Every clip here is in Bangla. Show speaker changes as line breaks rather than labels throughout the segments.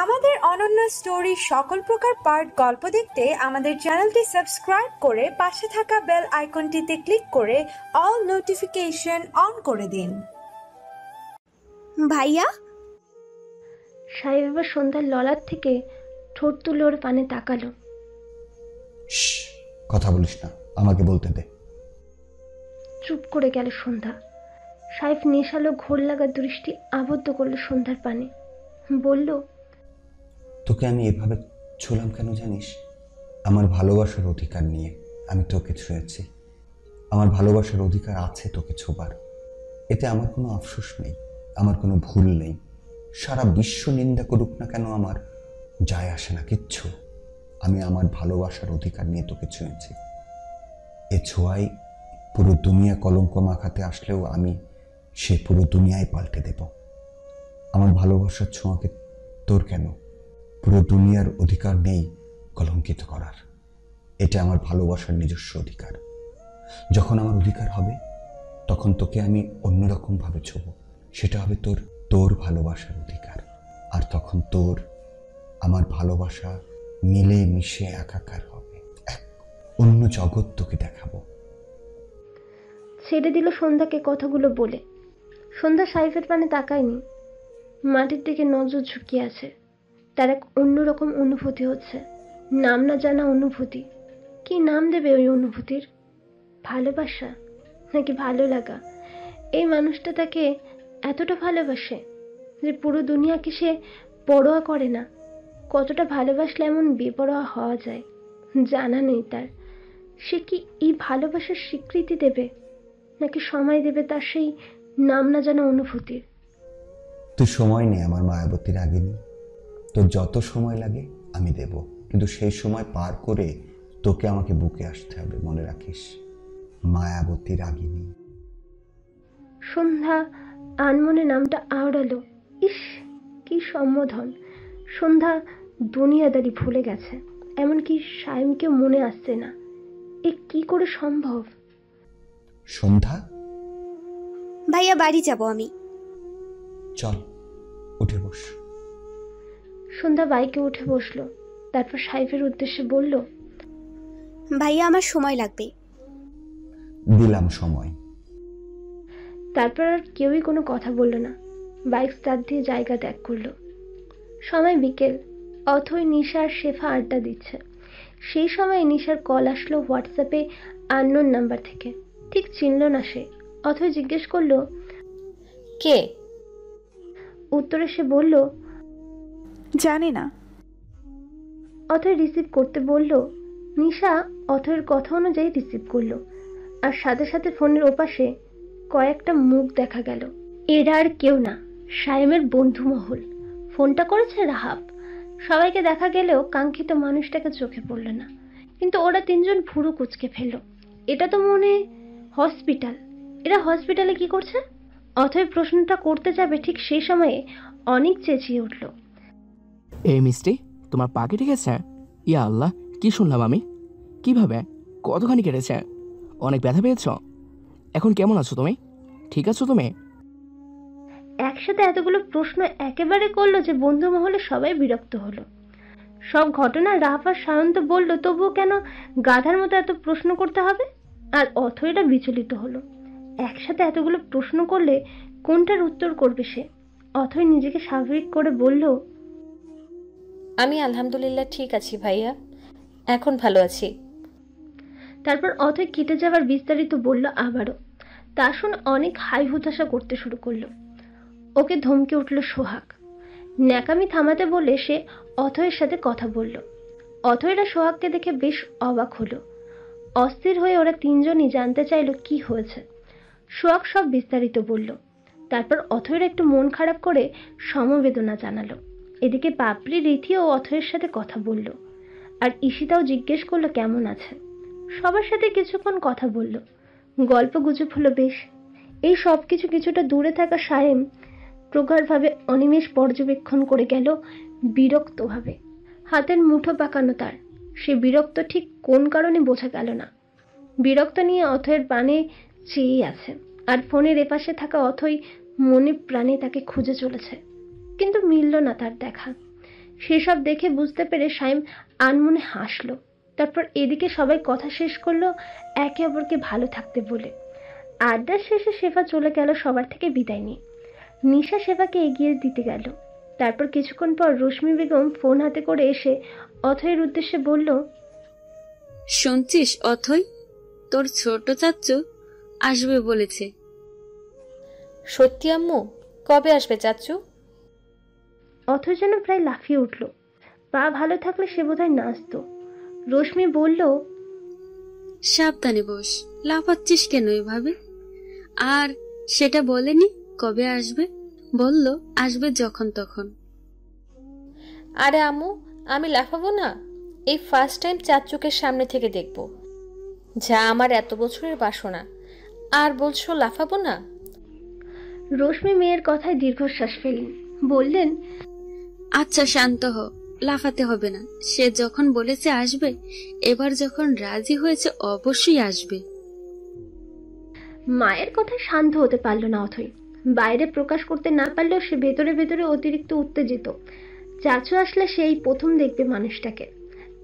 আমাদের অনন্য স্টোরি সকল প্রকার পার্ট গল্প দেখতে আমাদের চ্যানেলটি সাবস্ক্রাইব করে পাশে থাকা বেল আইকনটিতে ক্লিক করে অল নোটিফিকেশন অন করে দিন।
ভাইয়া,
সাহেব এবার সন্ধ্যার ললার থেকে ঠোঁট তুলে ওর পানে তাকালো।
কথা বলিস না, আমাকে বলতে দে।
চুপ করে গেল সন্ধ্যা। সাহেব নেশালো ঘোর লাগা দৃষ্টি আবদ্ধ করলো সন্ধ্যার পানে, বলল,
তোকে আমি এভাবে ছুলাম কেন জানিস? আমার ভালোবাসার অধিকার নিয়ে আমি তোকে ছুঁয়েছি। আমার ভালোবাসার অধিকার আছে তোকে ছোবার। এতে আমার কোনো আফসোস নেই, আমার কোনো ভুল নেই। সারা বিশ্ব নিন্দা করুক না কেন আমার যায় আসে না কিচ্ছু। আমি আমার ভালোবাসার অধিকার নিয়ে তোকে ছুঁয়েছি। এ ছোঁয়াই পুরো দুনিয়া কলঙ্ক মাখাতে আসলেও আমি সে পুরো দুনিয়ায় পাল্টে দেব। আমার ভালোবাসার ছোঁয়াকে তোর কেন, পুরো দুনিয়ার অধিকার নেই কলঙ্কিত করার। এটা আমার ভালোবাসার নিজস্ব অধিকার। যখন আমার অধিকার হবে তখন তোকে আমি অন্যরকমভাবে ছোঁব। সেটা হবে তোর ভালোবাসার অধিকার। আর তখন তোর আমার ভালোবাসা মিলে মিশে একাকার হবে, এক অন্য জগৎ তোকে দেখাবো।
ছেড়ে দিল সন্ধ্যাকে কথাগুলো বলে। সন্ধ্যা সাইফের পানে তাকায়নি, মাটির দিকে নজর ঝুঁকিয়ে আছে। তার এক অন্যরকম অনুভূতি হচ্ছে, নাম না জানা অনুভূতি। কি নাম দেবে ওই অনুভূতির? ভালোবাসা নাকি ভালো লাগা? এই মানুষটা তাকে এতটা ভালোবাসে যে পুরো দুনিয়াকে সে পরোয়া করে না। কতটা ভালোবাসলে এমন বেপরোয়া হওয়া যায় জানা নেই তার। সে কি এই ভালোবাসার স্বীকৃতি দেবে, নাকি সময় দেবে তার সেই নাম না জানা অনুভূতির?
তুই সময় নে আমার মায়াবতী রাগিনী। তোর যত সময় লাগে আমি দেব, কিন্তু সেই সময় পার করে তোকে আমাকে বুকে আসতে হবে, মনে রাখিস। মায়াবতী রাগিনী।
সন্ধ্যা আনমনে নামটা আওড়ালো। ইস, কি সম্বোধন! সন্ধ্যা দুনিয়াদারি ভুলে গেছে, এমনকি সায়মকে মনে আসছে না। এ কি করে সম্ভব?
সন্ধ্যা,
ভাইয়া বাড়ি যাব আমি।
চল উঠে বস।
সন্ধ্যা বাইকে উঠে বসলো। তারপর সাইফের উদ্দেশ্যে বলল,
ভাইয়া আমার সময় লাগবে।
দিলাম সময়।
তারপর আর কেউই কোনো কথা বলল না। বাইক স্টার্ট দিয়ে জায়গা ত্যাগ করলো। সময় বিকেল। অথই, নিশা আর শেফা আড্ডা দিচ্ছে। সেই সময় নিশার কল আসলো হোয়াটসঅ্যাপে আননোন নাম্বার থেকে। ঠিক চিনল না সে। অথই জিজ্ঞেস করলো,
কে?
উত্তরে সে বলল,
জানি না।
অথই রিসিভ করতে বলল। নিশা অথয়ের কথা অনুযায়ী রিসিভ করলো, আর সাথে সাথে ফোনের ওপাশে কয়েকটা মুখ দেখা গেল। এরা আর কেউ না, সায়েমের বন্ধু মহল। ফোনটা করেছে রাহাব। সবাইকে দেখা গেলেও কাঙ্ক্ষিত মানুষটাকে চোখে পড়ল না। কিন্তু ওরা তিনজন ভুরু কুঁচকে ফেলল। এটা তো মনে হসপিটাল। এরা হসপিটালে কি করছে? অথয় প্রশ্নটা করতে যাবে, ঠিক সেই সময়ে অনেক চেঁচিয়ে উঠল,
এই মিষ্টি, তোমার পা কেটে গেছে? ইয়া আল্লাহ, কি শুনলাম আমি? কিভাবে? কতখানি কেটেছে? অনেক ব্যথা পেয়েছ? এখন কেমন আছো তুমি? ঠিক আছো তুমি?
একসাথে এতগুলো প্রশ্ন একেবারে করলো যে বন্ধু মহলে সবাই বিরক্ত হলো। সব ঘটনা রাহাব আর সায়ন্ত বলল, তবুও কেন গাধার মতো এত প্রশ্ন করতে হবে? আর অথয়টা বিচলিত হলো। একসাথে এতগুলো প্রশ্ন করলে কোনটার উত্তর করবে সে? অথয় নিজেকে স্বাভাবিক করে বলল,
আমি আলহামদুলিল্লাহ ঠিক আছি ভাইয়া, এখন ভালো আছি।
তারপর অথয় কেটে যাওয়ার বিস্তারিত বলল আবারও। তা শুনে অনেক হাই হুতাশা করতে শুরু করলো। ওকে ধমকে উঠল সোহাগ। ন্যাকামি থামাতে বলে সে অথয়ের সাথে কথা বলল। অথয়রা সোহাগকে দেখে বেশ অবাক হলো। অস্থির হয়ে ওরা তিনজনই জানতে চাইল কি হয়েছে। সোহাগ সব বিস্তারিত বলল। তারপর অথয়রা একটু মন খারাপ করে সমবেদনা জানালো। এদিকে পাপড়ি, রীতি ও অথয়ের সাথে কথা বলল, আর ঈশিতাও জিজ্ঞেস করলো কেমন আছে। সবার সাথে কিছুক্ষণ কথা বলল, গল্প গুজব হলো বেশ। এই সব কিছু কিছুটা দূরে থাকা সায়েম প্রগাঢ়ভাবে অনিমেষ পর্যবেক্ষণ করে গেল বিরক্তভাবে। হাতের মুঠো পাকানো তার। সে বিরক্ত ঠিক কোন কারণে বোঝা গেল না। বিরক্ত নিয়ে অথয়ের পানে চেয়ে আছে, আর ফোনের এপাশে থাকা অথই মনে প্রাণে তাকে খুঁজে চলেছে, কিন্তু মিলল না তার দেখা। সেসব দেখে বুঝতে পেরে শাইম আনমনে হাসলো। তারপর এদিকে সবাই কথা শেষ করলো একে অপরকে ভালো থাকতে বলে। আড্ডার শেষে শেফা চলে গেল সবার থেকে বিদায় নিয়ে। নিশা শেফাকে এগিয়ে দিতে গেল। তারপর কিছুক্ষণ পর রশ্মি বেগম ফোন হাতে করে এসে অথয়ের উদ্দেশ্যে বলল,
শুনছিস অথই, তোর ছোট চাচ্চু আসবে বলেছে।
সত্যি আম্মু? কবে আসবে চাচ্চু?
অথয় যেন প্রায় লাফিয়ে উঠল। পা ভালো থাকলে সে বোধহয় নাচতো। রশ্মি বলল,
সাবধানে বস, লাফাচ্ছিস কেন এভাবে? আর সেটা বলেনি কবে আসবে, বলল আসবে যখন তখন।
আরে আম্মু, আমি লাফাবো না। এই ফার্স্ট টাইম চাচ্চুকে সামনে থেকে দেখব, যা আমার এত বছরের বাসনা। আর বলছো লাফাবো না?
রশ্মি মেয়ের কথায় দীর্ঘশ্বাস ফেললেন, বললেন,
আচ্ছা শান্ত হ, লাফাতে হবে না। সে যখন বলেছে আসবে, এবার যখন রাজি হয়েছে অবশ্যই আসবে।
মায়ের কথায় শান্ত হতে পারল না অথই। বাইরে প্রকাশ করতে না পারলেও সে ভেতরে ভেতরে অতিরিক্ত উত্তেজিত। চাচু আসলে সেই প্রথম দেখবে মানুষটাকে।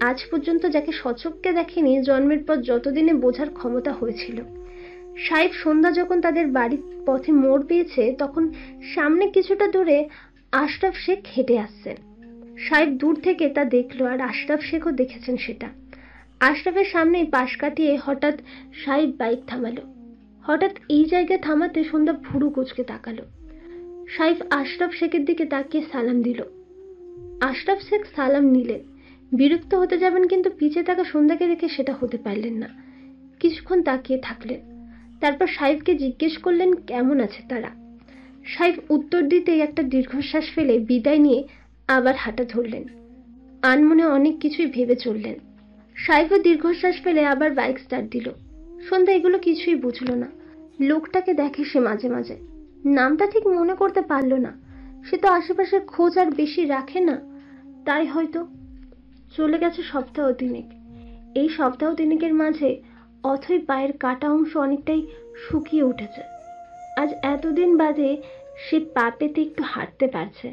আজ পর্যন্ত যাকে সচক্ষে দেখেনি, জন্মের পর যতদিনে বোঝার ক্ষমতা হয়েছিল। সাহেব সন্ধ্যা যখন তাদের বাড়ির পথে মোড় পেয়েছে, তখন সামনে কিছুটা দূরে আশরাফ শেখ হেঁটে আসছেন। সাহেব দূর থেকে তা দেখলো, আর আশরাফ শেখও দেখেছেন সেটা। আশরাফের সামনেই পাশ কাটিয়ে হঠাৎ সাহেব বাইক থামালো। হঠাৎ এই জায়গায় থামাতে সন্ধ্যা ভুরু কুঁচকে তাকালো। সাহেব আশরাফ শেখের দিকে তাকিয়ে সালাম দিল। আশরাফ শেখ সালাম নিলেন। বিরক্ত হতে যাবেন, কিন্তু পিছে থাকা সন্ধ্যাকে দেখে সেটা হতে পারলেন না। কিছুক্ষণ তাকিয়ে থাকলেন। তারপর সাহেবকে জিজ্ঞেস করলেন কেমন আছে তারা। সাহেব উত্তর দিতেই একটা দীর্ঘশ্বাস ফেলে বিদায় নিয়ে আবার হাঁটা ধরলেন। আনমনে অনেক কিছুই ভেবে চললেন। সাহেবও দীর্ঘশ্বাস ফেলে আবার বাইক স্টার্ট দিল। সন্ধ্যা এগুলো কিছুই বুঝলো না। লোকটাকে দেখে সে মাঝে মাঝে, নামটা ঠিক মনে করতে পারল না। সে তো আশেপাশের খোঁজ আর বেশি রাখে না, তাই হয়তো। চলে গেছে সপ্তাহ তিনেক। এই সপ্তাহ তিনেকের মাঝে অথই পায়ের কাটা অংশ অনেকটাই শুকিয়ে উঠেছে। আজ এতদিন বাদে সে পা পেতে একটু হাঁটতে পারছে।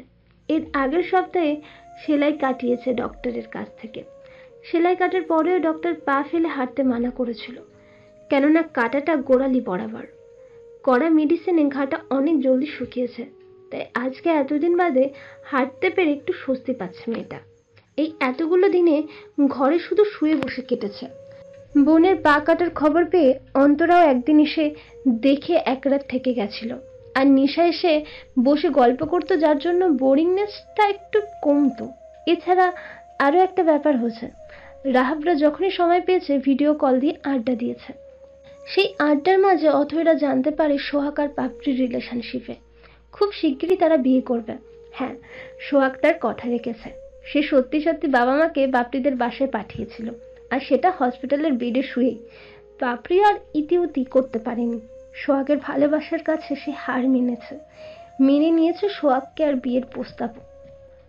এর আগের সপ্তাহে সেলাই কাটিয়েছে ডক্টরের কাছ থেকে। সেলাই কাটার পরেও ডক্টর পা ফেলে হাঁটতে মানা করেছিল, কেননা কাটাটা গোড়ালি বরাবর। কড়া মেডিসিনে ঘাটা অনেক জলদি শুকিয়েছে, তাই আজকে এতদিন বাদে হাঁটতে পেরে একটু স্বস্তি পাচ্ছে মেয়েটা। এই এতগুলো দিনে ঘরে শুধু শুয়ে বসে কেটেছে। বোনের পা কাটার খবর পেয়ে অন্তরাও একদিন এসে দেখে এক রাত থেকে গেছিল। আর নিশা এসে বসে গল্প করতো, যার জন্য বোরিংনেসটা একটু কমতো। এছাড়া আরও একটা ব্যাপার হয়েছে, রাহাবরা যখনই সময় পেয়েছে ভিডিও কল দিয়ে আড্ডা দিয়েছে। সেই আড্ডার মাঝে অথয়রা জানতে পারে সোহাগ আর পাপড়ির রিলেশনশিপে। খুব শিগগিরই তারা বিয়ে করবে। হ্যাঁ, সোহাগ তার কথা রেখেছে। সে সত্যি সত্যি বাবা মাকে বাপড়িদের বাসায় পাঠিয়েছিল, আর সেটা হসপিটালের বেডে শুয়েই। পাপড়ি আর ইতিউতি করতে পারেনি। সোহাগের ভালোবাসার কাছে সে হার মেনেছে। মেনে নিয়েছে সোহাগকে আর বিয়ের প্রস্তাব।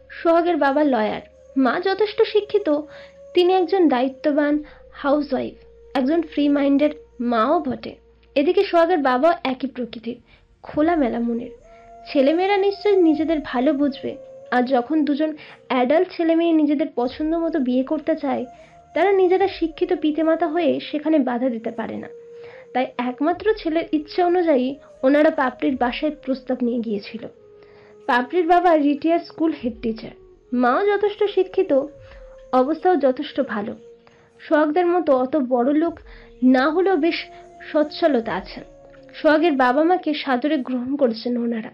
সোহাগের বাবা লয়ার, মা যথেষ্ট শিক্ষিত। তিনি একজন দায়িত্ববান হাউসওয়াইফ, একজন ফ্রি মাইন্ডেড মাও বটে। এদিকে সোহাগের বাবা একই প্রকৃতির, খোলামেলা মনের। ছেলেমেয়েরা নিশ্চয়ই নিজেদের ভালো বুঝবে। আর যখন দুজন অ্যাডাল্ট ছেলে মেয়ে নিজেদের পছন্দ মতো বিয়ে করতে চায়, তারা নিজেরা শিক্ষিত পিতামাতা হয়ে সেখানে বাধা দিতে পারে না। তাই একমাত্র ছেলের ইচ্ছে অনুযায়ী ওনারা পাপড়ির বাসায় প্রস্তাব নিয়ে গিয়েছিল। পাপড়ির বাবা রিটায়ার্ড স্কুল হেড টিচার, মাও যথেষ্ট শিক্ষিত, অবস্থাও যথেষ্ট ভালো। সোহাগদের মতো অত বড় লোক না হলেও বেশ সচ্ছলতা আছে। সোহাগের বাবা মাকে সাদরে গ্রহণ করেছেন ওনারা।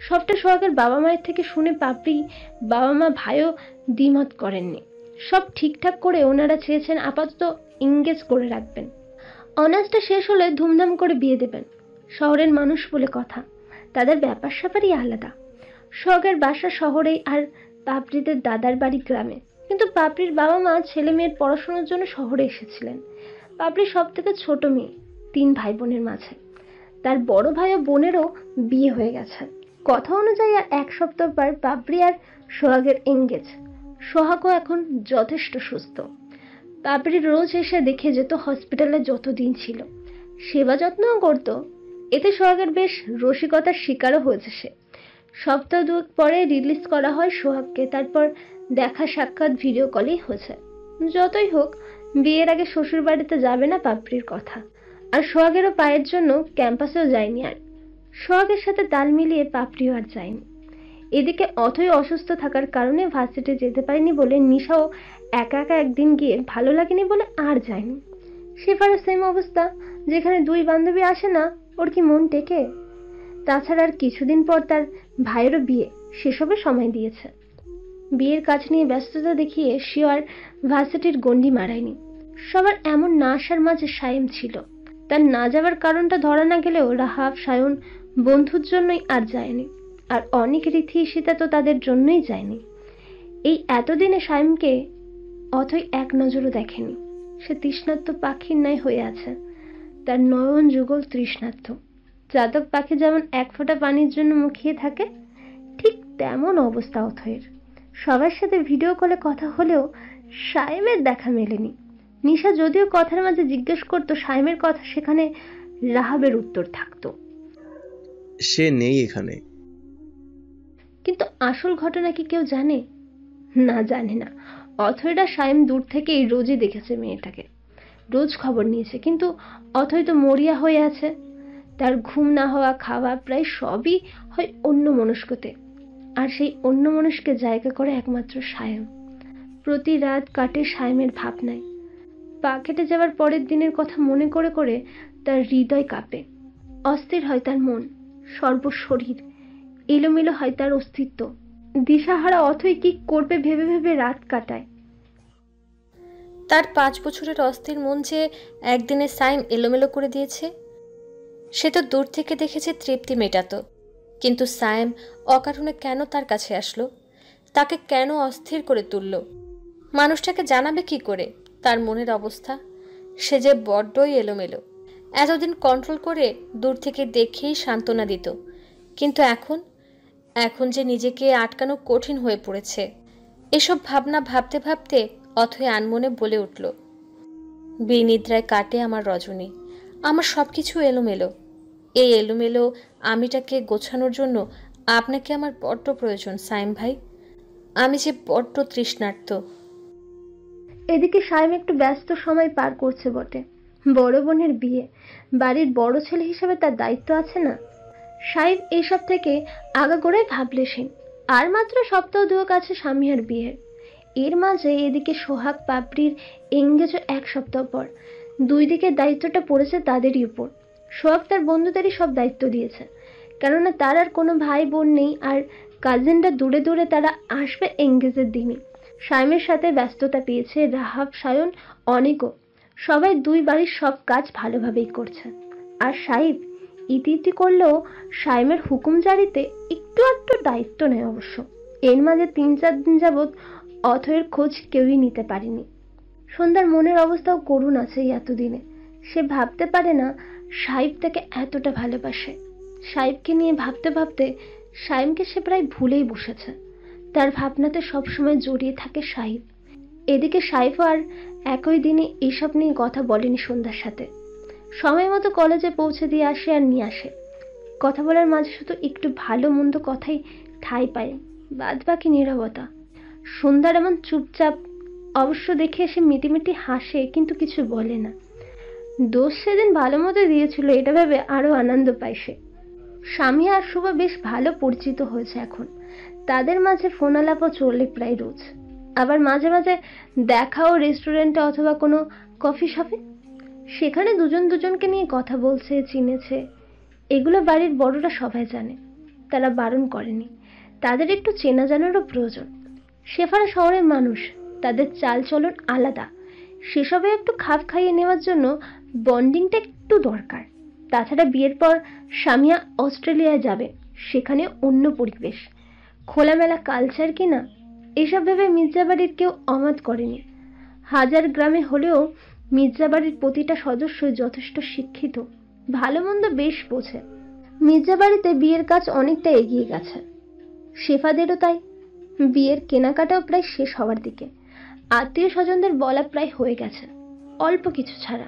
সবটা সোহাগের বাবা মায়ের থেকে শুনে পাপড়ি বাবা মা ভাইও দ্বিমত করেননি। সব ঠিকঠাক করে ওনারা চেয়েছেন আপাতত এঙ্গেজ করে রাখবেন। অনার্সটা শেষ হলে ধুমধাম করে বিয়ে দেবেন। শহরের মানুষ বলে কথা, তাদের ব্যাপার স্যাপারই আলাদা। সোহাগের বাসা শহরেই, আর পাপড়িদের দাদার বাড়ি গ্রামে। কিন্তু পাপড়ির বাবা মা ছেলে মেয়ের পড়াশোনার জন্য শহরে এসেছিলেন। পাপড়ি সব থেকে ছোট মেয়ে, 3 ভাই বোনের মাঝে। তার বড় ভাই ও বোনেরও বিয়ে হয়ে গেছে। কথা অনুযায়ী আর 1 সপ্তাহ পর পাপড়ি আর সোহাগের এঙ্গেজ। সোহাগও এখন যথেষ্ট সুস্থ। পাপড়ি রোজ এসে দেখে যেত হসপিটালে যত দিন ছিল, সেবা যত্নও করত। এতে সোহাগের বেশ রসিকতার শিকারও হয়েছে সে। সপ্তাহ দুয়েক পরে রিলিজ করা হয় সোহাগকে, তারপর দেখা সাক্ষাৎ ভিডিও কলেই হয়েছে। যতই হোক বিয়ের আগে শ্বশুর বাড়িতে যাবে না পাপড়ির কথা। আর সোহাগেরও পায়ের জন্য ক্যাম্পাসেও যায়নি, আর সোহাগের সাথে তাল মিলিয়ে পাপড়িও আর যায়নি। এদিকে অথই অসুস্থ থাকার কারণে ভার্সিটি যেতে পারেনি বলে নিশাও একা একা একদিন গিয়ে ভালো লাগেনি বলে আর যায়নি। শেফারও সেম অবস্থা, যেখানে দুই বান্ধবী আসে না ওর কি মন টেকে। তাছাড়া আর কিছুদিন পর তার ভাইয়েরও বিয়ে, সেসবে সময় দিয়েছে। বিয়ের কাজ নিয়ে ব্যস্ততা দেখিয়ে সে আর ভার্সিটির গণ্ডি মারায়নি। সবার এমন না আসার মাঝে সায়েম ছিল। তার না যাওয়ার কারণটা ধরা না গেলেও রাহাব সায়ন বন্ধুর জন্যই আর যায়নি, আর অনেক রীতি ঈশিতা তো তাদের জন্যই যায়নি। এই এতদিনে সায়েমকে অথই এক নজরও দেখেনি। সে তৃষ্ণার্ত পাখির ন্যায় হয়ে আছে, তার নয়ন যুগল তৃষ্ণার্ত। চাতক পাখি যেমন এক ফোঁটা পানির জন্য মুখিয়ে থাকে, ঠিক তেমন অবস্থা অথয়ের। সবার সাথে ভিডিও কলে কথা হলেও সায়েমের দেখা মেলেনি। নিশা যদিও কথার মাঝে জিজ্ঞেস করতো সায়েমের কথা, সেখানে রাহাবের উত্তর থাকতো,
সে নেই এখানে।
কিন্তু আসল ঘটনা কি কেউ জানে? না, জানে না। অথয়রা সায়েম দূর থেকেই রোজই দেখেছে মেয়েটাকে, রোজ খবর নিয়েছে, কিন্তু অথয় তো মরিয়া হয়ে আছে। তার ঘুম না হওয়া, খাওয়া প্রায় সবই হয় অন্য মনস্কতে, আর সেই অন্য মনস্কে জায়গা করে একমাত্র সায়েম। প্রতি রাত কাটে সায়েমের ভাবনায়। পা কেটে যাওয়ার পরের দিনের কথা মনে করে করে তার হৃদয় কাঁপে। অস্থির হয় তার মন, সর্বশরীর এলোমেলো হয় তার অস্তিত্ব। দিশাহারা অথই কি করবে ভেবে ভেবে রাত কাটায়।
তার 5 বছরের অস্থির মন যে একদিনে সাইম এলোমেলো করে দিয়েছে। সে তো দূর থেকে দেখেছে তৃপ্তি মেটাতো, কিন্তু সাইম অকারণে কেন তার কাছে আসলো? তাকে কেন অস্থির করে তুলল? মানুষটাকে জানাবে কি করে তার মনের অবস্থা? সে যে বড্ডই এলোমেলো। এতদিন কন্ট্রোল করে দূর থেকে দেখেই সান্ত্বনা দিত, কিন্তু এখন যে নিজেকে আটকানো কঠিন হয়ে পড়েছে। এসব ভাবনা ভাবতে ভাবতে অথই আনমনে বলে উঠল, বিনিদ্রায় কাটে আমার রজনী, আমার সব কিছু এলোমেলো। এই এলোমেলো আমিটাকে গোছানোর জন্য আপনাকে আমার বড্ড প্রয়োজন সাইম ভাই। আমি যে বড্ড তৃষ্ণার্ত।
এদিকে সায়েম একটু ব্যস্ত সময় পার করছে বটে। বড় বোনের বিয়ে, বাড়ির বড় ছেলে হিসেবে তার দায়িত্ব আছে না? সায়েম এইসব থেকে আগাগোড়াই ভাবলেশীন। আর মাত্র সপ্তাহ দুয়েক আছে স্বামীহার বিয়ের। এর মাঝে এদিকে সোহাগ পাপড়ির এঙ্গেজও 1 সপ্তাহ পর। দুই দিকের দায়িত্বটা পড়েছে তাদেরই উপর। সোহাগ তার বন্ধুদেরই সব দায়িত্ব দিয়েছে, কেননা তার আর কোনো ভাই বোন নেই, আর কাজিনরা দূরে দূরে, তারা আসবে এঙ্গেজের দিনই। সায়েমের সাথে ব্যস্ততা পেয়েছে রাহাব, সায়ন, অনেকও। সবাই দুই বাড়ির সব কাজ ভালোভাবেই করছে। আর সাইব ইতি করলেও সায়েমের হুকুম জারিতে একটু একটু দায়িত্ব নেয় অবশ্য। এর মাঝে 3-4 দিন যাবৎ অথয়ের খোঁজ কেউই নিতে পারেনি। সন্ধ্যার মনের অবস্থাও করুণ আছে এই এতদিনে। সে ভাবতে পারে না সাইব তাকে এতটা ভালোবাসে। সাইবকে নিয়ে ভাবতে ভাবতে সায়েমকে সে প্রায় ভুলেই বসেছে। তার ভাবনাতে সবসময় জড়িয়ে থাকে সাইব। এদিকে সাইফও আর একই দিনে এইসব নিয়ে কথা বলেনি সন্ধ্যার সাথে। সময় মতো কলেজে পৌঁছে দিয়ে আসে আর নিয়ে আসে। কথা বলার মাঝে শুধু একটু ভালো মন্দ কথাই ঠাঁই পায়, বাদ বাকি নীরবতা। সন্ধ্যার এমন চুপচাপ অবশ্য দেখে এসে মিটিমিটি হাসে, কিন্তু কিছু বলে না। দোষ সেদিন ভালো মতো দিয়েছিল এটা ভেবে আরো আনন্দ পায় সে। স্বামী আর শুভ বেশ ভালো পরিচিত হয়েছে এখন। তাদের মাঝে ফোন আলাপও চলে প্রায় রোজ। আবার মাঝে মাঝে দেখাও রেস্টুরেন্টে অথবা কোনো কফি শপে। সেখানে দুজন দুজনকে নিয়ে কথা বলছে, চিনেছে। এগুলো বাড়ির বড়রা সবাই জানে, তারা বারণ করেনি। তাদের একটু চেনা জানারও প্রয়োজন। শেফারা শহরের মানুষ, তাদের চালচলন আলাদা। সেসবে একটু খাপ খাইয়ে নেওয়ার জন্য বন্ডিংটা একটু দরকার। তাছাড়া বিয়ের পর স্বামীয়া অস্ট্রেলিয়ায় যাবে, সেখানে অন্য পরিবেশ, খোলামেলা কালচার কিনা, এসব ভেবে মির্জাবাড়ির কেউ অমাত করেনি। হাজার গ্রামে হলেও মির্জাবাড়ির প্রতিটা সদস্যই যথেষ্ট শিক্ষিত, ভালো মন্দ বেশ বোঝে। মির্জাবাড়িতে বিয়ের কাজ অনেকটা এগিয়ে গেছে, শেফাদেরও তাই। বিয়ের কেনাকাটাও প্রায় শেষ হওয়ার দিকে। আত্মীয় স্বজনদের বলা প্রায় হয়ে গেছে, অল্প কিছু ছাড়া।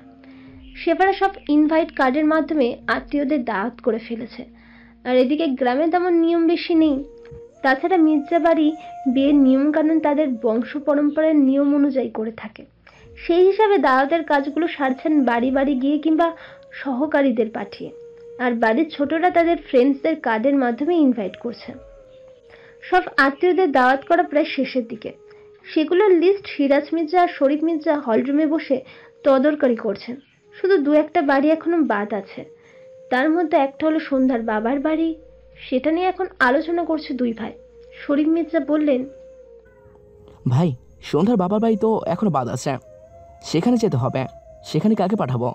শেফারা সব ইনভাইট কার্ডের মাধ্যমে আত্মীয়দের দাওয়াত করে ফেলেছে। আর এদিকে গ্রামে তেমন নিয়ম বেশি নেই। তাছাড়া মির্জা বাড়ি বিয়ের নিয়মকানুন তাদের বংশ পরম্পরার নিয়ম অনুযায়ী করে থাকে। সেই হিসাবে দাওয়াতের কাজগুলো সারছেন বাড়ি বাড়ি গিয়ে কিংবা সহকারীদের পাঠিয়ে। আর বাড়ির ছোটরা তাদের ফ্রেন্ডসদের কার্ডের মাধ্যমে ইনভাইট করছে। সব আত্মীয়দের দাওয়াত করা প্রায় শেষের দিকে। সেগুলোর লিস্ট সিরাজ মির্জা আর শরীফ মির্জা হলরুমে বসে তদারকি করছেন। শুধু দু একটা বাড়ি এখনো বাদ আছে। তার মধ্যে একটা হলো সন্ধ্যার বাবার বাড়ি। সেটা নিয়ে এখন আলোচনা করছে দুই ভাই। শরীফ মির্জা বললেন,
ভাই, সন্ধ্যার বাবার বাড়ি তো এখনো বাদ আছে, সেখানে যেতে হবে। সেখানে কাকে পাঠাবো?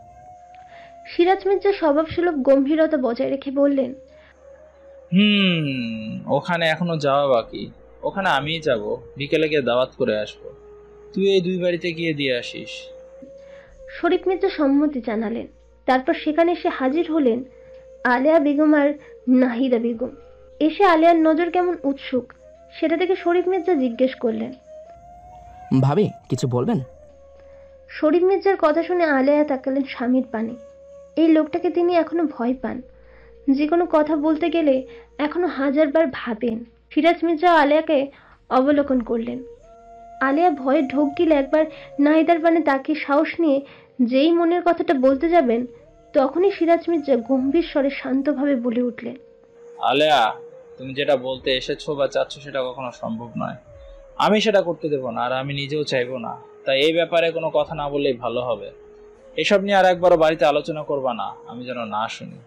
সিরাজ মির্জা স্বভাবসুলভ গম্ভীরতা বজায় রেখে বললেন,
ওখানে এখনো যাওয়া বাকি। ওখানে আমিই যাব, বিকেলে গিয়ে দাওয়াত করে আসবো। তুই এই দুই বাড়িতে গিয়ে দিয়ে আসিস।
শরীফ মির্জা সম্মতি জানালেন। তারপর সেখানে এসে হাজির হলেন আলেয়া বেগম আর নাহিদা বেগম। এসে আলেয়ার নজর কেমন উৎসুক সেটা থেকে শরীফ মির্জা জিজ্ঞেস করলেন,
ভাবি কিছু বলবেন?
শরীফ মির্জার কথা শুনে আলেয়া তাকালেন স্বামীর পানে। এই লোকটাকে তিনি এখনো ভয় পান। যে কোনো কথা বলতে গেলে এখনো হাজারবার ভাবেন। সিরাজ মির্জা আলেয়াকে অবলোকন করলেন। আলেয়া ভয়ে ঢোক গিলে একবার নাহিদার পানে তাকিয়ে সাহস নিয়ে যেই মনের কথাটা বলতে যাবেন, তখনই সিরাজ মির্জা গম্ভীর স্বরে শান্তভাবে বলে উঠলেন,
আলেয়া, তুমি যেটা বলতে এসেছো বা চাচ্ছ সেটা কখনো সম্ভব নয়। আমি সেটা করতে দেবো না, আর আমি নিজেও চাইবো না। তাই এই ব্যাপারে কোনো কথা না বললেই ভালো হবে। এসব নিয়ে আর একবারও বাড়িতে আলোচনা করবা না, আমি যেন না শুনি।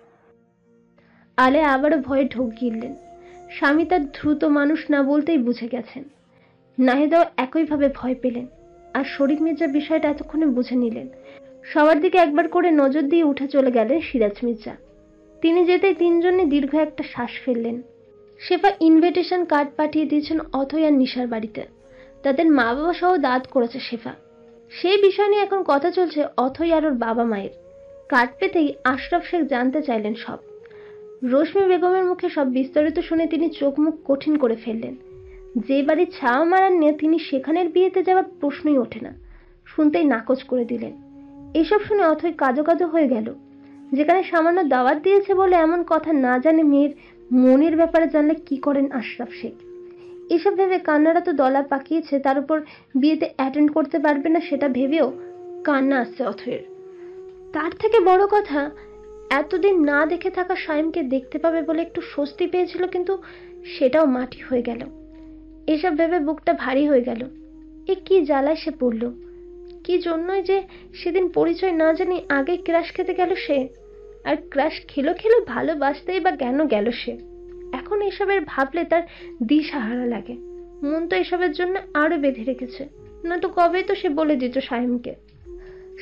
আলেয়া আবারও ভয়ে ঢোক গিললেন। স্বামী তার দ্রুত মানুষ না বলতেই বুঝে গেছেন। নাহিদাও একইভাবে ভয় পেলেন। আর শরীফ মির্জা বিষয়টা এতক্ষণে বুঝে নিলেন। সবার দিকে একবার করে নজর দিয়ে উঠে চলে গেলেন সিরাজ মির্জা। তিনি যেতেই তিনজনে দীর্ঘ একটা শ্বাস ফেললেন। শেফা ইনভিটেশন কার্ড পাঠিয়ে দিয়েছেন অথৈ আর নিশার বাড়িতে। তাদের মা বাবা সহ দাওয়াত করেছে শেফা। সেই বিষয় নিয়ে এখন কথা চলছে অথৈ আর ওর বাবা মায়ের। কার্ড পেতেই আশরাফ শেখ জানতে চাইলেন সব। রশ্মি বেগমের মুখে সব বিস্তারিত শুনে তিনি চোখ মুখ কঠিন করে ফেললেন। যে বাড়ি ছাওয়া মারান নিয়ে তিনি সেখানের বিয়েতে যাওয়ার প্রশ্নই ওঠে না। শুনতেই নাকচ করে দিলেন। এসব শুনে অথৈ কাজো কাজো হয়ে গেল। যেখানে সামান্য দাওয়াত দিয়েছে বলে এমন কথা না জানে মেয়ের মনের ব্যাপারে জানলে কি করেন আশরাফ শেখ। এসব ভেবে কান্নারা তো দলা পাকিয়েছে, তার উপর বিয়েতে অ্যাটেন্ড করতে পারবে না সেটা ভেবেও কান্না আসছে অথৈয়ের। তার থেকে বড় কথা, এতদিন না দেখে থাকা সাইমকে দেখতে পাবে বলে একটু স্বস্তি পেয়েছিল, কিন্তু সেটাও মাটি হয়ে গেল। এসব ভেবে বুকটা ভারী হয়ে গেল। এ কি জ্বালায় সে পড়ল। কি জন্যই যে সেদিন পরিচয় না জানি আগে ক্রাশ খেতে গেল সে। আর ক্রাশ খেলো ভালোবাসতেই বা কেন গেল সে। এখন এসবের ভাবলে তার দিশাহারা লাগে। মন তো এসবের জন্য আরো বেঁধে রেখেছে, নয়তো কবেই তো সে বলে দিত সাইমকে।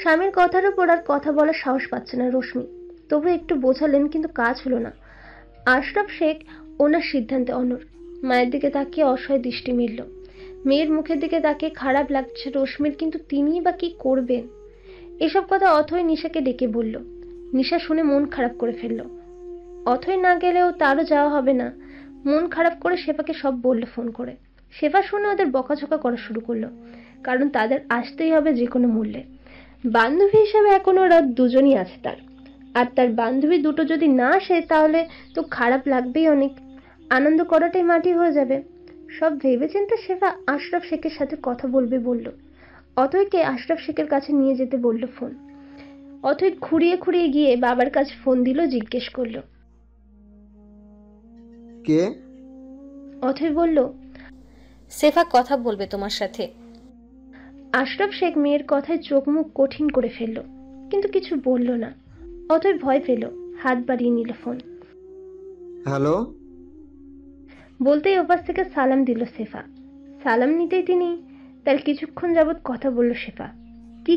স্বামীর কথার উপর আর কথা বলার সাহস পাচ্ছে না রশ্মি। তবু একটু বোঝালেন, কিন্তু কাজ হলো না। আশরাফ শেখ ওনার সিদ্ধান্তে অনড়। মায়ের দিকে তাকিয়ে অসহায় দৃষ্টি মিলল। মেয়ের মুখের দিকে তাকিয়ে খারাপ লাগছে রশ্মির, কিন্তু তিনিই বা কি করবেন। এসব কথা অথৈ নিশাকে ডেকে বলল। নিশা শুনে মন খারাপ করে ফেলল। অথৈ না গেলেও তারও যাওয়া হবে না। মন খারাপ করে শেফাকে সব বলল ফোন করে। শেফা শুনে ওদের বকাঝকা করা শুরু করলো, কারণ তাদের আসতেই হবে যে কোনো মূল্যে। বান্ধবী হিসেবে এখন ওরা দুজনই আছে তার। আর তার বান্ধবী দুটো যদি না আসে তাহলে তো খারাপ লাগবেই অনেক। আনন্দ করাটাই মাটি হয়ে যাবে। সব ভেবেচিন্তে শেফা আশরাফ শেখের সাথে কথা বলবে বলল। অথৈকে আশরাফ শেখের কাছে নিয়ে যেতে বলল ফোন। অথৈ খুঁড়িয়ে খুঁড়িয়ে গিয়ে বাবার কাছে ফোন দিল, জিজ্ঞেস করলো,
কে?
অথৈ বলল,
সেফা কথা বলবে তোমার সাথে।
আশরাফ শেখ মেয়ের কথায় চোখ মুখ কঠিন করে ফেলল, কিন্তু কিছু বলল না। অথৈ ভয় পেল, হাত বাড়িয়ে নিল ফোন।
হ্যালো
বলতেই ওপাশ থেকে সালাম দিল শেফা। সালাম নিতেই তিনি তার কিছুক্ষণ যাবৎ কথা বলল শেফা।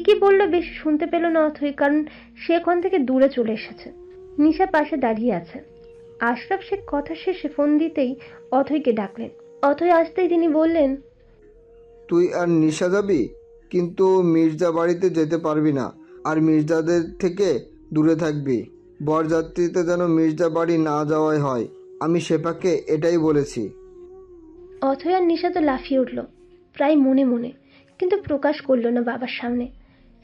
কি বললো বেশি শুনতে পেল না অথৈ, কারণ সে ওখান থেকে দূরে চলে এসেছে। নিশা পাশে দাঁড়িয়ে আছে। আশরাফ শেখ কথা শেষে ফোন দিতেই অথৈকে ডাকলেন। অথৈ আসতেই তিনি বললেন,
তুই আর নিশা যাবি, কিন্তু মির্জা বাড়িতে যেতে পারবি না। আর মির্জাদের থেকে দূরে থাকবি। বরযাত্রীতে যেন মির্জা বাড়ি না যাওয়াই হয়। আমি শেফাকে এটাই বলেছি।
অথৈ আর নিশা তো লাফিয়ে উঠল, প্রায় মনে মনে, কিন্তু প্রকাশ করল না বাবার সামনে।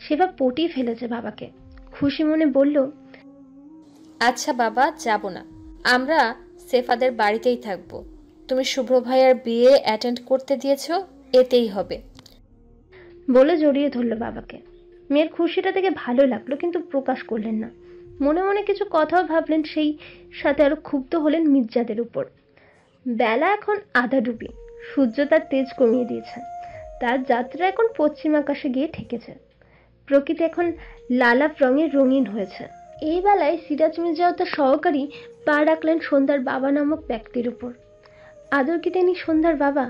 শেফা পটিয়ে ফেলেছে বাবাকে, খুশি মনে বলল,
আচ্ছা বাবা, যাব না, আমরা সেফাদের বাড়িতেই থাকবো। তুমি শুভ্র ভাইয়ার বিয়ে অ্যাটেন্ড করতে দিয়েছো, এতেই হবে।
বলে জড়িয়ে ধরল বাবাকে। মেয়ের খুশিটা থেকে ভালো লাগলো, কিন্তু প্রকাশ করলেন না। মনে মনে কিছু কথাও ভাবলেন, সেই সাথে আরো ক্ষুব্ধ হলেন মির্জাদের উপর। বেলা এখন আধা ডুবি, সূর্য তার তেজ কমিয়ে দিয়েছে। তার যাত্রা এখন পশ্চিম আকাশে গিয়ে ঠেকেছে। প্রকৃতি এখন লালাপ রঙে রঙিন হয়েছে। এই বেলায় সিরাজ মির্জা ও তার সহকারী পা রাখলেন সন্ধ্যার বাবা নামক ব্যক্তির উপর। আদর কি তিনি সন্ধ্যার বাবা?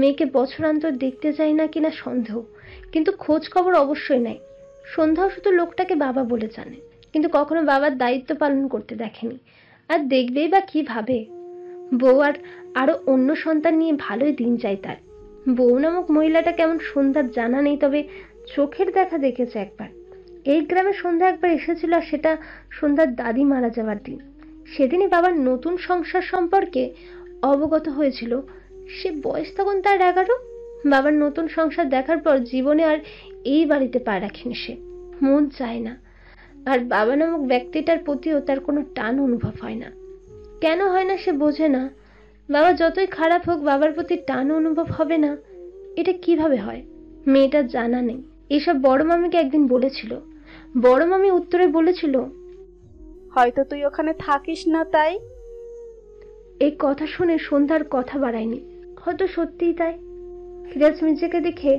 মেয়েকে বছরান্তর দেখতে যায় না কিনা সন্দেহ, কিন্তু খোঁজ খবর অবশ্যই নেয়। সন্ধ্যাও শুধু লোকটাকে বাবা বলে জানে, কিন্তু কখনো বাবার দায়িত্ব পালন করতে দেখেনি। আর দেখবেই বা কি ভাবে? বউ আর আরো অন্য সন্তান নিয়ে ভালোই দিন যায় তার। বউ নামক মহিলাটা কেমন সন্ধ্যার জানা নেই, তবে চোখের দেখা দেখেছে একবার। এই গ্রামে সন্ধ্যা একবার এসেছিল, আর সেটা সন্ধ্যার দাদি মারা যাওয়ার দিন। সেদিনই বাবার নতুন সংসার সম্পর্কে অবগত হয়েছিল। সে বয়স তখন তার 11। বাবার নতুন সংসার দেখার পর জীবনে আর এই বাড়িতে পা রাখেনি সে। মন চায় না, আর বাবা নামক ব্যক্তিটার প্রতিও তার কোনো টান অনুভব হয় না। কেন হয় না সে বোঝে না। বাবা যতই খারাপ হোক, বাবার প্রতি টান অনুভব হবে না, এটা কিভাবে হয়? মেয়েটার জানা নেই। এসব বড় মামিকে একদিন বলেছিল। বড় মামি উত্তরে বলেছিল,
হয়তো তুই ওখানে থাকিস না তাই।
এই কথা শুনে সন্ধ্যার কথা বাড়ায়নি। হয়তো সত্যিই তাই। সিরাজ মির্জাকে দেখে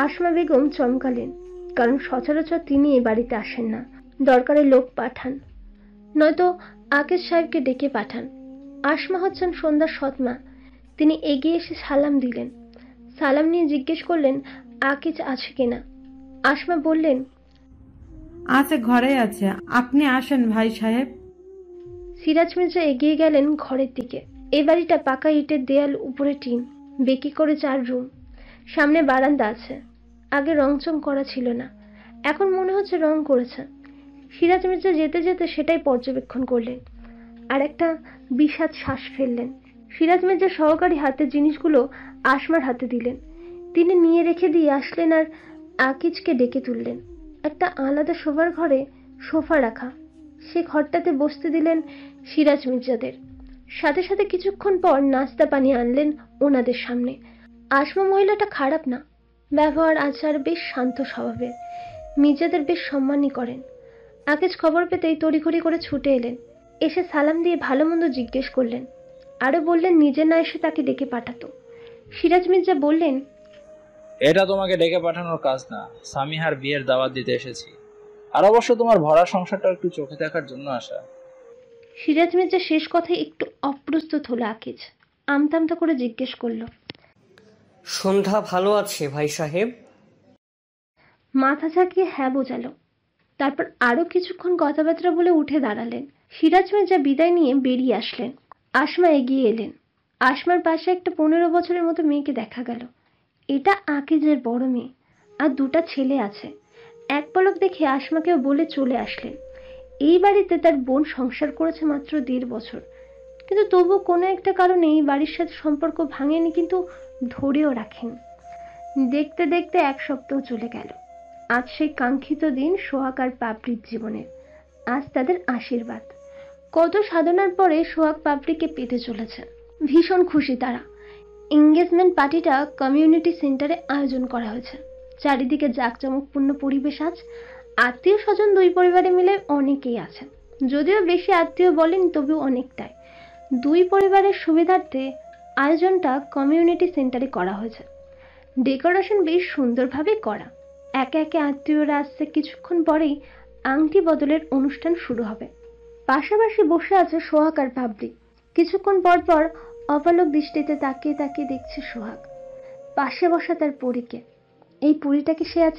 আসমা বেগম চমকালেন, কারণ সচরাচর তিনি এই বাড়িতে আসেন না। দরকারে লোক পাঠান, নয়তো আকেশ সাহেবকে ডেকে পাঠান। আসমা হচ্ছেন সন্ধ্যার সৎমা। তিনি এগিয়ে এসে সালাম দিলেন। সালাম নিয়ে জিজ্ঞেস করলেন আকেশ আছে কিনা। আসমা বললেন,
আছে, ঘরে আছে, আপনি আসেন ভাই সাহেব।
সিরাজ মির্জা এগিয়ে গেলেন ঘরের দিকে। এই বাড়িটা পাকা ইটের দেয়াল, উপরে টিন, বেকি করে 4 রুম, সামনে বারান্দা আছে। আগে রংচং করা ছিল না, এখন মনে হচ্ছে রং করেছে। সিরাজ মির্জা যেতে যেতে সেটাই পর্যবেক্ষণ করলেন, আর একটা বিষাদ শ্বাস ফেললেন। সিরাজ মির্জা সহকারী হাতের জিনিসগুলো আসমার হাতে দিলেন। তিনি নিয়ে রেখে দিয়ে আসলেন আর আকিজকে ডেকে তুললেন। একটা আলাদা শোবার ঘরে সোফা রাখা, সে ঘরটাতে বসতে দিলেন সিরাজ মির্জাদের। সাথে সাথে কিছুক্ষণ পর নাস্তা পানি আনলেন ওনাদের সামনে। আসমা মহিলাটা খারাপ না, ব্যবহার আচার বেশ শান্ত স্বভাবের। মির্জাদের বেশ সম্মানই করেন। আকিজ খবর পেতেই তড়িঘড়ি করে ছুটে এলেন। এসে সালাম দিয়ে ভালো মন্দ জিজ্ঞেস করলেন, আরো বললেন নিজে না এসে তাকে ডেকে পাঠাতো। সিরাজ মির্জা বললেন,
এটা তোমাকে ডেকে পাঠানোর কাজ না, সামিহার বিয়ের দাওয়াত দিতে এসেছি। আর অবশ্য তোমার ভরা সংসারটা একটু চোখে দেখার জন্য আসা।
সিরাজ মির্জা শেষ কথায় একটু অপ্রস্তুত হলো। আকিজ আমতামতা করে জিজ্ঞেস করলো,
সন্ধ্যা ভালো আছে ভাই সাহেব?
মাথা ঝাঁকিয়ে হ্যাঁ বোঝালো। তারপর আরো কিছুক্ষণ কথাবার্তা বলে উঠে দাঁড়ালেন। সিরাজ মির্জা বিদায় নিয়ে বেরিয়ে আসলেন। আসমা এগিয়ে এলেন। আসমার পাশে একটা 15 বছরের মতো মেয়েকে দেখা গেল। এটা আকিজের বড় মেয়ে, আর 2টা ছেলে আছে। এক পলক দেখে আসমাকেও বলে চলে আসলেন। এই বাড়িতে তার বোন সংসার করেছে মাত্র 1.5 বছর, কিন্তু তবু কোনো একটা কারণে এই বাড়ির সাথে সম্পর্ক ভাঙেনি, কিন্তু ধরেও রাখেন। দেখতে দেখতে 1 সপ্তাহ চলে গেল। আজ সেই কাঙ্ক্ষিত দিন সোহাগ আর পাপড়ির জীবনের। আজ তাদের আশীর্বাদ। কত সাধনার পরে সোহাগ পাপড়িকে পেতে চলেছে। ভীষণ খুশি তারা। এঙ্গেজমেন্ট পার্টিটা কমিউনিটি সেন্টারে আয়োজন করা হয়েছে। চারিদিকে জাঁকজমকপূর্ণ পরিবেশ। আজ আত্মীয় স্বজন 2 পরিবারে মিলে অনেকেই আছে, যদিও বেশি আত্মীয় বলেন, তবুও অনেকটাই। 2 পরিবারের সুবিধার্থে আয়োজনটা কমিউনিটি সেন্টারে করা হয়েছে। ডেকোরেশন বেশ সুন্দরভাবে করা। একে একে আত্মীয়রা আসছে। কিছুক্ষণ পরেই আংটি বদলের অনুষ্ঠান শুরু হবে। পাশাপাশি বসে আছে সোহাগ আর পাপড়ি। কিছুক্ষণ পর পর অপলক দৃষ্টিতে তাকিয়ে তাকিয়ে দেখছে সোহাগ। পাশে বসা তার পরীকে। এই পরীটাকে সে আজ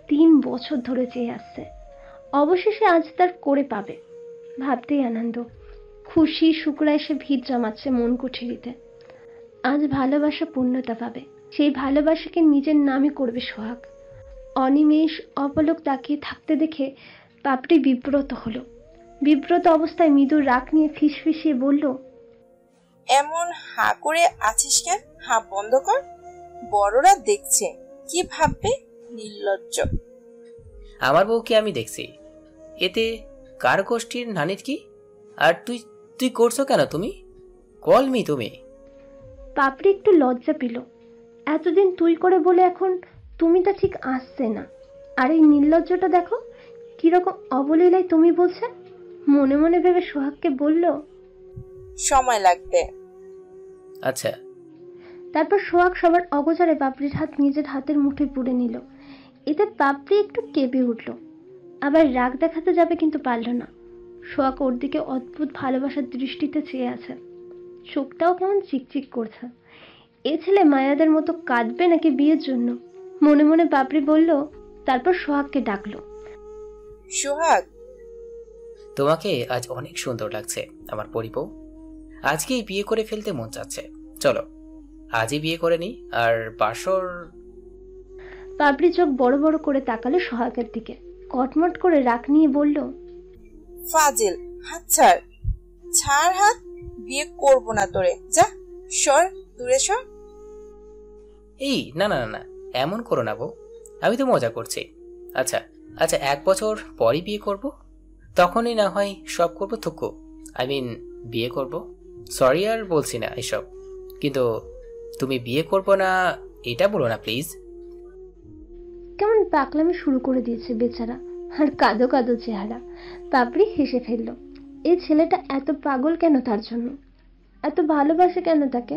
3 বছর ধরে চেয়ে আসছে। অবশেষে আজ তার করে পাবে। ভাবতেই আনন্দ, খুশি শুক্রায় সে ভিড় জমাচ্ছে মন কুঠিরিতে। আজ ভালোবাসা পূর্ণতা পাবে। সেই ভালোবাসাকে নিজের নামে করবে সোহাগ। অনিমেষ অপলক তাকিয়ে থাকতে দেখে পাপড়ি বিব্রত হলো। বিব্রত অবস্থায় মৃদুর রাগ নিয়ে ফিসফিসিয়ে বলল,
এমন হা করে আছিস কেন? হা বন্ধ কর, বড়রা দেখছে, কি ভাববে? নির্লজ্জ।
আমার বউকে আমি দেখছি,
এতে কার গোষ্ঠীর নানির কি? আর তুই তুই করছো কেন? তুমি কল মি তুমি।
পাপড়ি একটু লজ্জা পেল। এতদিন তুই করে বলে এখন তুমিটা ঠিক আসছে না। আর এই নির্লজ্জটা দেখো কিরকম অবলীলায় তুমি বলছে। মনে মনে ভেবে সোহাগকে বলল,
সময় লাগবে।
আচ্ছা।
তারপর সোহাগ সবার অগোচরে পাপড়ির হাত নিজের হাতের মুঠোয় পুড়ে নিল। এতে পাপড়ি একটু কেঁপে উঠল। আবার রাগ দেখাতে যাবে কিন্তু পারল না। সোহাগ ওর দিকে অদ্ভুত ভালোবাসার দৃষ্টিতে চেয়ে আছে। চোখটাও কেমন চিকচিক করছে। এ ছেলে মায়াদের মতো কাঁদবে নাকি বিয়ের জন্য? মনে মনে পাপড়ি বলল। তারপর সোহাগকে ডাকলো।
সোহাগ,
তোমাকে আজ অনেক সুন্দর লাগছে আমার পরিবউ। আজকেই বিয়ে করে ফেলতে মন চাচ্ছে। চলো আজই বিয়ে করে নি। আর বাসর।
পাপড়ি চোখ বড় বড় করে তাকালো সোহাগের দিকে। কটমট করে রাগ নিয়ে বলল,
ফাজিল, হাত ছাড়। ছাড় হাত। বিয়ে করব না তোরে। যা, সর, দূরে সর।
এই না না না, এমন করো না বউ, আমি তো মজা করছি। আচ্ছা আচ্ছা, 1 বছর পরই বিয়ে করব, তখনই না হয় সব করবো। থুকু, আই মিন বিয়ে করব। সরি আর বলছি না এসব, কিন্তু তুমি বিয়ে করবো না এটা বলো না প্লিজ।
কেমন পাগলামি শুরু করে দিয়েছে বেচারা। আর কাঁদো কাঁদো চেহারা। পাপড়ি হেসে ফেলল। এই ছেলেটা এত পাগল কেন তার জন্য? এত ভালোবাসে কেন তাকে?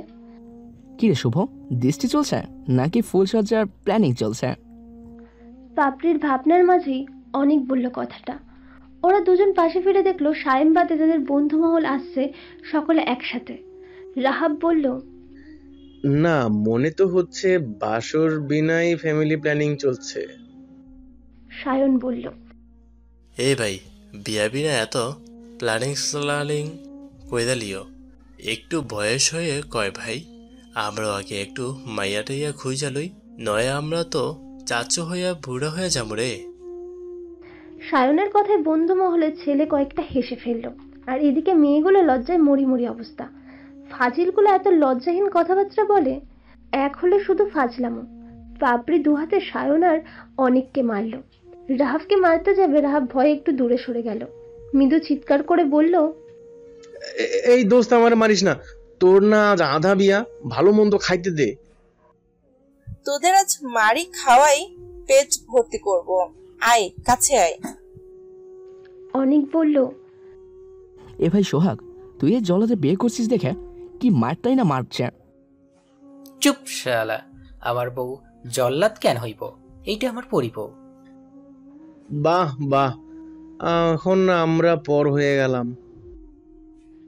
কি রে শুভ, দৃষ্টি চলছে নাকি ফুলসজ্জার প্ল্যানিং চলছে?
পাপড়ির ভাবনার মাঝেই অনেক বলল কথাটা। ওরা দুজন পাশে ফিরে দেখলো সায়েম বাদে তাদের বন্ধু মহল আসছে সকলে একসাথে। রাহাব বলল,
না, মনে তো হচ্ছে বাসর বিনাই ফ্যামিলি প্ল্যানিং চলছে।
সায়ন বলল,
এই ভাই, বিয়া বিনা এত প্ল্যানিং স্লানিং কইদা লিও। একটু বয়স হয়ে কয় ভাই, আমরাও আগে একটু মাইয়া টাইয়া খুঁজা লই, নয় আমরা তো চাচু হইয়া বুড়া হয়ে যাবো রে।
সায়নের কথায় বন্ধু মহলের ছেলে কয়েকটা হেসে ফেলল। আর এদিকে মেয়েগুলো লজ্জায় মরি মরি অবস্থা। ফাজিলগুলো এত লজ্জাহীন কথাবার্তা বলে। এক হলে শুধু ফাজলামো। পাপড়ি দুহাতে সায়ন আর অনেককে মারল। রাহাবকে মারতে যাবে, রাহাব ভয়ে একটু দূরে সরে গেল। মৃদু চিৎকার করে বলল,
এই দোস্ত, আমার মারিস না। তোর না আজ আধা বিয়া, ভালো মন্দ খাইতে দে।
তোদের আজ মারি খাওয়াই পেট ভর্তি করব। আয়, কাছে আয়।
অনেক বলল,
এ ভাই সোহাগ, তুই এই জলাতে বিয়ে করছিস দেখে কি মারটাই না মারছে।
চুপ শালা, আমার বউ জল্লাদ কেন হইব? এইটা আমার পরিবউ।
বাহ বাহ, এখন আমরা পর হয়ে গেলাম।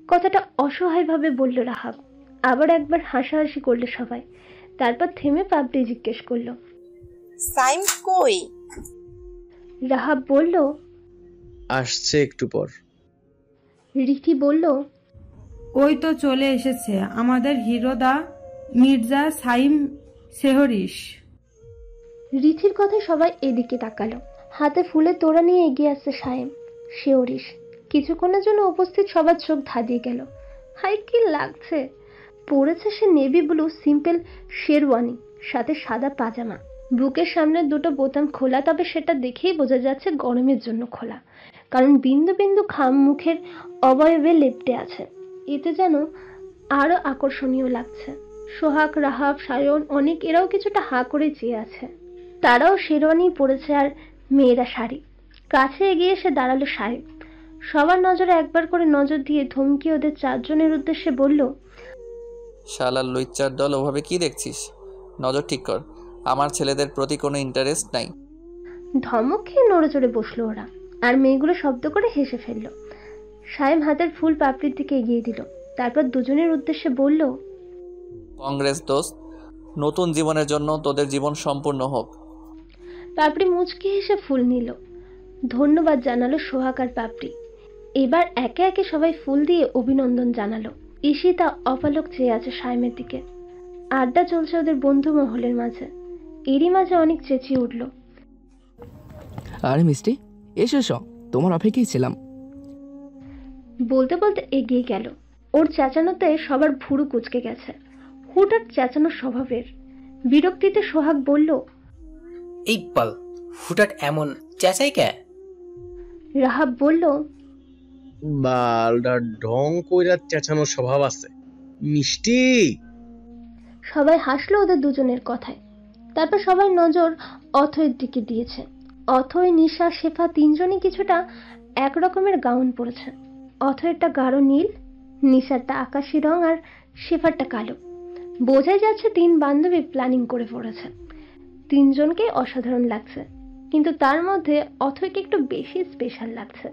কথাটা অসহায়ভাবে বলল রাহাব। আবার একবার হাসাহাসি করলো সবাই। তারপর থেমে পাপড়ি জিজ্ঞেস করলো,
সাইম কই?
রাহাব বলল,
আসছে একটু পর।
রীতি বলল,
ওই তো চলে এসেছে আমাদের হিরোদা মির্জা সাইম সেহরিশ।
রীতির কথায় সবাই এদিকে তাকালো। হাতে ফুলের তোড়া নিয়ে এগিয়ে আসছে সাইম সেহরিশ। কিছুক্ষণের জন্য উপস্থিত সবার চোখ ধাঁধিয়ে গেল। হাই, কি লাগছে! পরেছে সে নেভি ব্লু সিম্পল শেরওয়ানি, সাথে সাদা পাজামা। বুকের সামনে দুটো বোতাম খোলা, তবে সেটা দেখেই বোঝা যাচ্ছে গরমের জন্য খোলা, কারণ বিন্দু বিন্দু খাম মুখের অবয়বে লেপ্টে আছে। এতে যেন আরো আকর্ষণীয় লাগছে। সোহাগ, রাহাব, সায়ন, অনেক এরাও কিছুটা হা করে চেয়ে আছে। তারাও শেরওয়ানি পরেছে আর মেয়েরা শাড়ি। কাছে এগিয়ে এসে দাঁড়ালো সাহেব। সবার নজরে একবার করে নজর দিয়ে ধমকি ওদের 4 জনের উদ্দেশ্যে বলল,
শালার লুইচ্চার দল, ওভাবে কি দেখছিস? নজর ঠিক কর, আমার ছেলেদের প্রতি কোনো ইন্টারেস্ট নাই।
ধমক খেয়ে নড়ে চড়ে বসলো ওরা। আর মেয়েগুলো শব্দ করে হেসে ফেললো। সায়েম হাতের ফুল পাপড়ির দিকে এগিয়ে দিল। তারপর দুজনের উদ্দেশ্যে বলল,
কংগ্রেস দোস্ত, নতুন জীবনের জন্য তোদের জীবন সম্পূর্ণ হোক।
পাপড়ি মুচকি হেসে ফুল নিল। ধন্যবাদ জানালো সোহাগ আর পাপড়ি। এবার একে একে সবাই ফুল দিয়ে অভিনন্দন জানালো। ঈশিতা অপালক চেয়ে আছে সায়েমের দিকে। আড্ডা চলছে ওদের বন্ধু মহলের মাঝে। এরই মাঝে অনেক চেঁচিয়ে উঠল,
আরে মিষ্টি, এসো এসো, তোমার অপেক্ষায় ছিলাম।
বলতে বলতে এগিয়ে গেল। ওর চেঁচানোতে সবার ভুরু কুঁচকে গেছে। হুটহাট চেঁচানো স্বভাবের। বিরক্তিতে সোহাগ বলল,
এই পাল হুটহাট এমন চেঁচাই কে?
রাহাব বলল,
বালটা ঢং কইরা চেঁচানোর স্বভাব আছে। মিষ্টি।
সবাই হাসলো ওদের দুজনের কথায়। তারপর সবার নজর অথয়ের দিকে দিয়েছে। অথয়, নিশা, শেফা তিনজনই কিছুটা এক রকমের গাউন পরেছে। অথয়েরটা গাঢ় নীল, নিশারটা আকাশি রং আর শেফারটা কালো। বোঝাই যাচ্ছে তিন বান্ধবী প্ল্যানিং করে পড়েছে। তিনজনকে অসাধারণ লাগছে, কিন্তু তার মধ্যে অথয়কে একটু বেশি স্পেশাল লাগছে।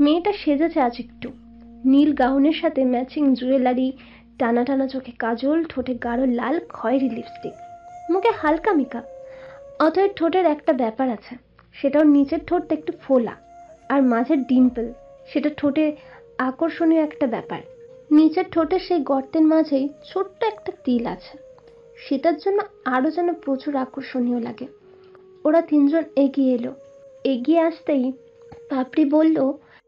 মেয়েটা সেজেছে আজ একটু। নীল গাউনের সাথে ম্যাচিং জুয়েলারি, টানা টানা চোখে কাজল, ঠোঁটে গাঢ় লাল খয়েরি লিপস্টিক, মুখে হালকা মেকআপ। অথয়ের ঠোঁটের একটা ব্যাপার আছে, সেটাও নিচের ঠোঁটটা একটু ফোলা, আর মাঝের ডিম্পল, সেটা ঠোঁটে আকর্ষণীয় একটা ব্যাপার। নিচের ঠোঁটের সেই গর্তের মাঝেই ছোট্ট একটা তিল আছে, সেটার জন্য আরো যেন প্রচুর আকর্ষণীয় লাগে। ওরা তিনজন এগিয়ে এলো। এগিয়ে আসতেই পাপড়ি বলল,